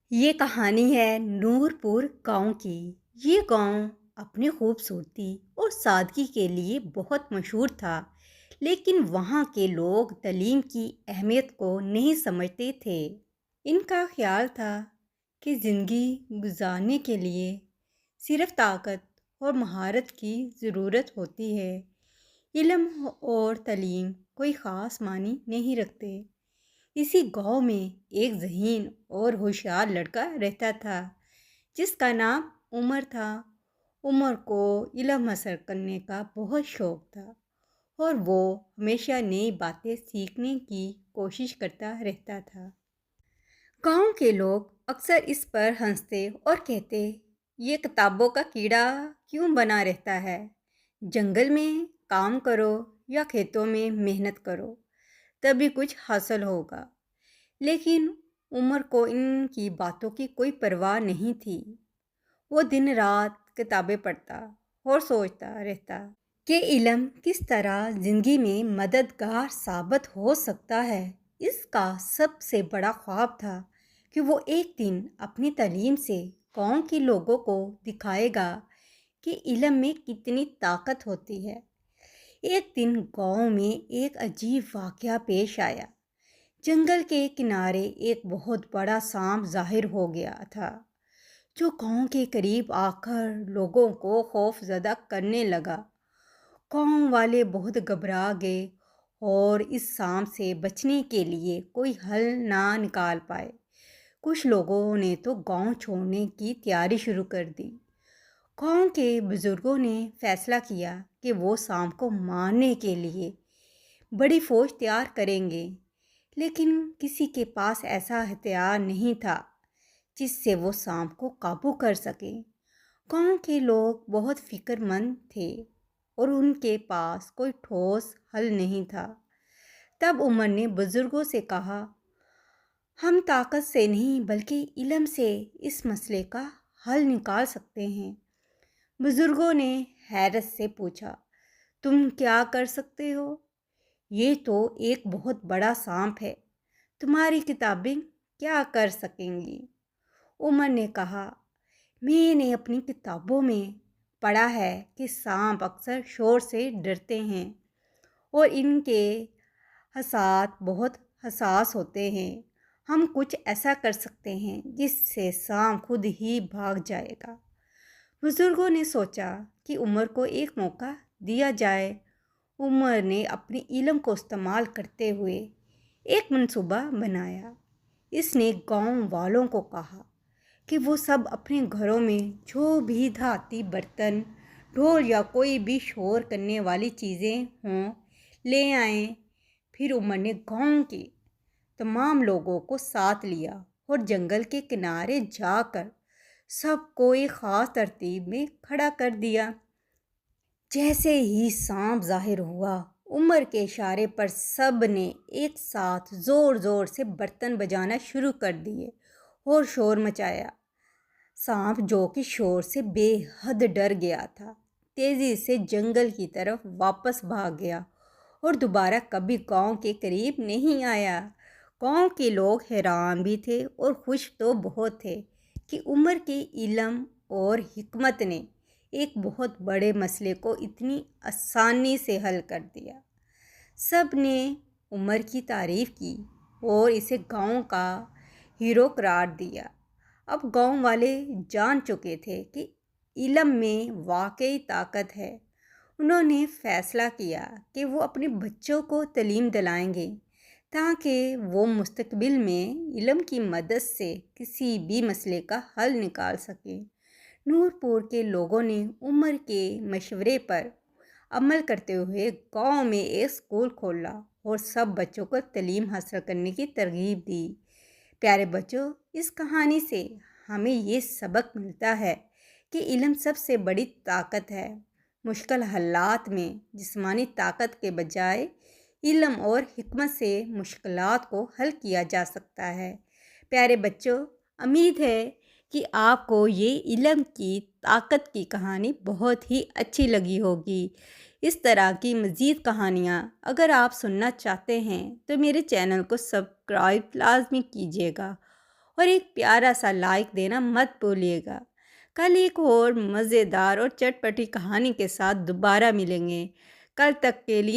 یہ کہانی ہے نورپور گاؤں کی۔ یہ گاؤں اپنی خوبصورتی اور سادگی کے لیے بہت مشہور تھا، لیکن وہاں کے لوگ تعلیم کی اہمیت کو نہیں سمجھتے تھے۔ ان کا خیال تھا کہ زندگی گزارنے کے لیے صرف طاقت اور مہارت کی ضرورت ہوتی ہے۔ علم اور تعلیم کوئی خاص معنی نہیں رکھتے۔ اسی گاؤں میں ایک ذہین اور ہوشیار لڑکا رہتا تھا جس کا نام عمر تھا۔ عمر کو علم حاصل کرنے کا بہت شوق تھا اور وہ ہمیشہ نئی باتیں سیکھنے کی کوشش کرتا رہتا تھا۔ گاؤں کے لوگ اکثر اس پر ہنستے اور کہتے، یہ کتابوں کا کیڑا کیوں بنا رہتا ہے؟ جنگل میں کام کرو یا کھیتوں میں محنت کرو، تبھی کچھ حاصل ہوگا۔ لیکن عمر کو ان کی باتوں کی کوئی پرواہ نہیں تھی۔ وہ دن رات کتابیں پڑھتا اور سوچتا رہتا کہ علم کس طرح زندگی میں مددگار ثابت ہو سکتا ہے۔ اس کا سب سے بڑا خواب تھا کہ وہ ایک دن اپنی تعلیم سے گاؤں کے لوگوں کو دکھائے گا کہ علم میں کتنی طاقت ہوتی ہے۔ ایک دن گاؤں میں ایک عجیب واقعہ پیش آیا۔ جنگل کے کنارے ایک بہت بڑا سانپ ظاہر ہو گیا تھا جو گاؤں کے قریب آ کر لوگوں کو خوف زدہ کرنے لگا۔ گاؤں والے بہت گھبرا گئے اور اس سانپ سے بچنے کے لیے کوئی حل نہ نکال پائے۔ کچھ لوگوں نے تو گاؤں چھوڑنے کی تیاری شروع کر دی۔ گاؤں کے بزرگوں نے فیصلہ کیا کہ وہ سانپ کو مارنے کے لیے بڑی فوج تیار کریں گے، لیکن کسی کے پاس ایسا ہتھیار نہیں تھا جس سے وہ سانپ کو قابو کر سکیں۔ گاؤں کے لوگ بہت فکر مند تھے اور ان کے پاس کوئی ٹھوس حل نہیں تھا۔ تب عمر نے بزرگوں سے کہا، ہم طاقت سے نہیں بلکہ علم سے اس مسئلے کا حل نکال سکتے ہیں۔ بزرگوں نے حیرت سے پوچھا، تم کیا کر سکتے ہو؟ یہ تو ایک بہت بڑا سانپ ہے، تمہاری کتابیں کیا کر سکیں گی؟ عمر نے کہا، میں نے اپنی کتابوں میں پڑھا ہے کہ سانپ اکثر شور سے ڈرتے ہیں اور ان کے حسات بہت حساس ہوتے ہیں۔ ہم کچھ ایسا کر سکتے ہیں جس سے سانپ خود ہی بھاگ جائے گا۔ بزرگوں نے سوچا کہ عمر کو ایک موقع دیا جائے۔ عمر نے اپنے علم کو استعمال کرتے ہوئے ایک منصوبہ بنایا۔ اس نے گاؤں والوں کو کہا کہ وہ سب اپنے گھروں میں جو بھی دھاتی برتن، ڈھول یا کوئی بھی شور کرنے والی چیزیں ہوں لے آئیں۔ پھر عمر نے گاؤں کے تمام لوگوں کو ساتھ لیا اور جنگل کے کنارے جا کر سب کو ایک خاص ترتیب میں کھڑا کر دیا۔ جیسے ہی سانپ ظاہر ہوا، عمر کے اشارے پر سب نے ایک ساتھ زور زور سے برتن بجانا شروع کر دیے اور شور مچایا۔ سانپ جو کہ شور سے بے حد ڈر گیا تھا، تیزی سے جنگل کی طرف واپس بھاگ گیا اور دوبارہ کبھی گاؤں کے قریب نہیں آیا۔ گاؤں کے لوگ حیران بھی تھے اور خوش تو بہت تھے کہ عمر کے علم اور حکمت نے ایک بہت بڑے مسئلے کو اتنی آسانی سے حل کر دیا۔ سب نے عمر کی تعریف کی اور اسے گاؤں کا ہیرو قرار دیا۔ اب گاؤں والے جان چکے تھے کہ علم میں واقعی طاقت ہے۔ انہوں نے فیصلہ کیا کہ وہ اپنے بچوں کو تعلیم دلائیں گے تاکہ وہ مستقبل میں علم کی مدد سے کسی بھی مسئلے کا حل نکال سکیں۔ نورپور کے لوگوں نے عمر کے مشورے پر عمل کرتے ہوئے گاؤں میں ایک اسکول کھولا اور سب بچوں کو تعلیم حاصل کرنے کی ترغیب دی۔ پیارے بچوں، اس کہانی سے ہمیں یہ سبق ملتا ہے کہ علم سب سے بڑی طاقت ہے۔ مشکل حالات میں جسمانی طاقت کے بجائے علم اور حکمت سے مشکلات کو حل کیا جا سکتا ہے۔ پیارے بچوں، امید ہے کہ آپ کو یہ علم کی طاقت کی کہانی بہت ہی اچھی لگی ہوگی۔ اس طرح کی مزید کہانیاں اگر آپ سننا چاہتے ہیں تو میرے چینل کو سبسکرائب لازمی کیجیے گا اور ایک پیارا سا لائک دینا مت بھولیے گا۔ کل ایک اور مزیدار اور چٹپٹی کہانی کے ساتھ دوبارہ ملیں گے۔ کل تک کے لیے